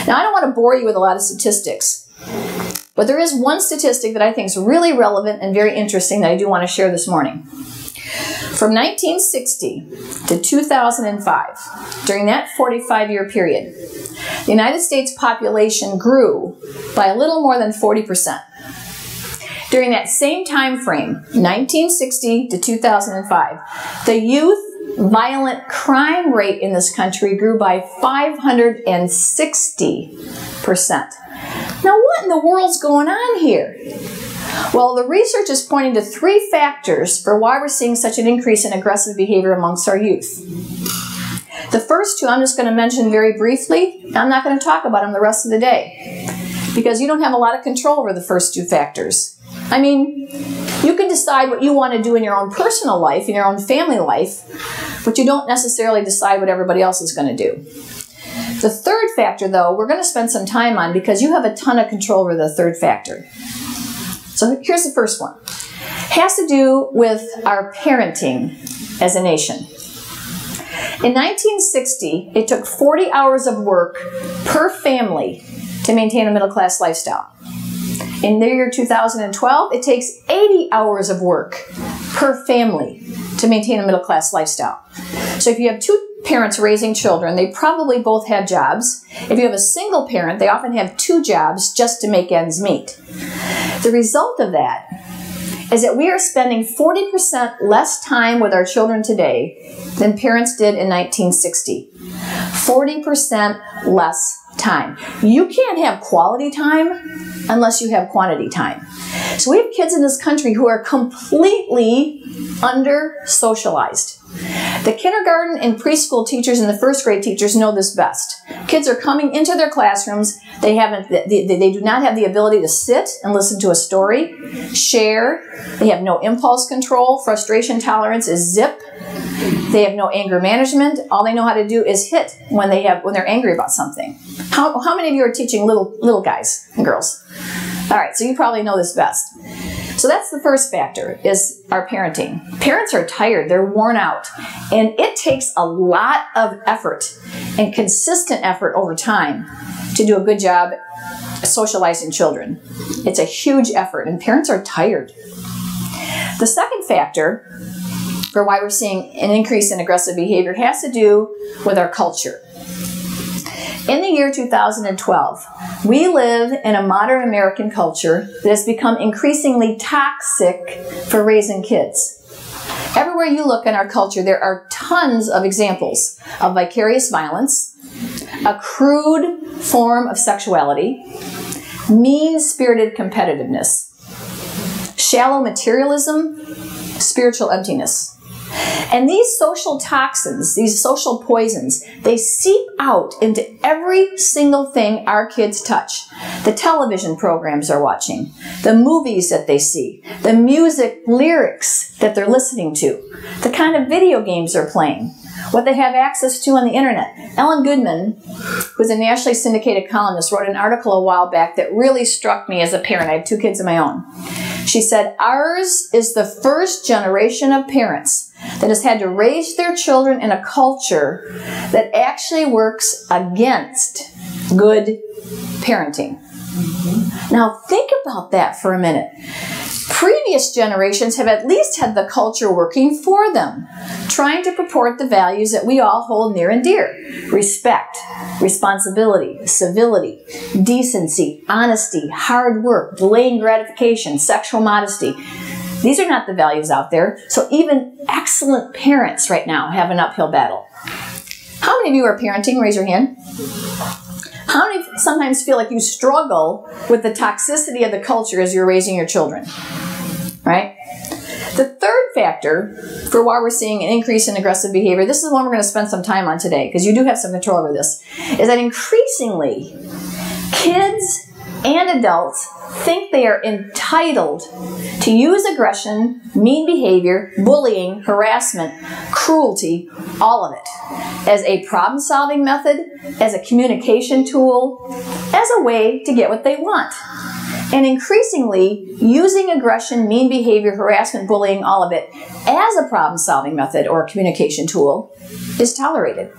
Now, I don't want to bore you with a lot of statistics, but there is one statistic that I think is really relevant and very interesting that I do want to share this morning. From 1960 to 2005, during that 45-year period, the United States population grew by a little more than 40%. During that same time frame, 1960 to 2005, the youth violent crime rate in this country grew by 560%. Now, what in the world's going on here? Well, the research is pointing to 3 factors for why we're seeing such an increase in aggressive behavior amongst our youth. The first 2 I'm just going to mention very briefly. I'm not going to talk about them the rest of the day because you don't have a lot of control over the first 2 factors. I mean, you can decide what you want to do in your own personal life, in your own family life, but you don't necessarily decide what everybody else is going to do. The third factor, though, we're going to spend some time on because you have a ton of control over the third factor. So here's the first one. It has to do with our parenting as a nation. In 1960, it took 40 hours of work per family to maintain a middle-class lifestyle. In the year 2012, it takes 80 hours of work per family to maintain a middle-class lifestyle. So if you have 2 parents raising children, they probably both have jobs. If you have a single parent, they often have 2 jobs just to make ends meet. The result of that is that we are spending 40% less time with our children today than parents did in 1960. 40% less time. You can't have quality time unless you have quantity time. So we have kids in this country who are completely under-socialized. The kindergarten and preschool teachers and the first grade teachers know this best. Kids are coming into their classrooms. They do not have the ability to sit and listen to a story, share. They have no impulse control. Frustration tolerance is zip. They have no anger management. All they know how to do is hit when they're angry about something. How many of you are teaching little guys and girls? All right, so you probably know this best. So that's the first factor, is our parenting. Parents are tired, they're worn out, and it takes a lot of effort and consistent effort over time to do a good job socializing children. It's a huge effort, and parents are tired. The second factor for why we're seeing an increase in aggressive behavior has to do with our culture. In the year 2012, we live in a modern American culture that has become increasingly toxic for raising kids. Everywhere you look in our culture, there are tons of examples of vicarious violence, a crude form of sexuality, mean-spirited competitiveness, shallow materialism, spiritual emptiness. And these social toxins, these social poisons, they seep out into every single thing our kids touch. The television programs they're watching, the movies that they see, the music lyrics that they're listening to, the kind of video games they're playing, what they have access to on the internet. Ellen Goodman, who's a nationally syndicated columnist, wrote an article a while back that really struck me as a parent. I have 2 kids of my own. She said, ours is the first generation of parents that has had to raise their children in a culture that actually works against good parenting. Now think about that for a minute. Previous generations have at least had the culture working for them, trying to purport the values that we all hold near and dear. Respect, responsibility, civility, decency, honesty, hard work, delaying gratification, sexual modesty. These are not the values out there, so even excellent parents right now have an uphill battle. How many of you are parenting? Raise your hand. How many sometimes feel like you struggle with the toxicity of the culture as you're raising your children? Right? The third factor for why we're seeing an increase in aggressive behavior, this is one we're going to spend some time on today because you do have some control over this, is that increasingly kids and adults think they are entitled to use aggression, mean behavior, bullying, harassment, cruelty, all of it, as a problem-solving method, as a communication tool, as a way to get what they want. And increasingly, using aggression, mean behavior, harassment, bullying, all of it, as a problem-solving method or a communication tool is tolerated.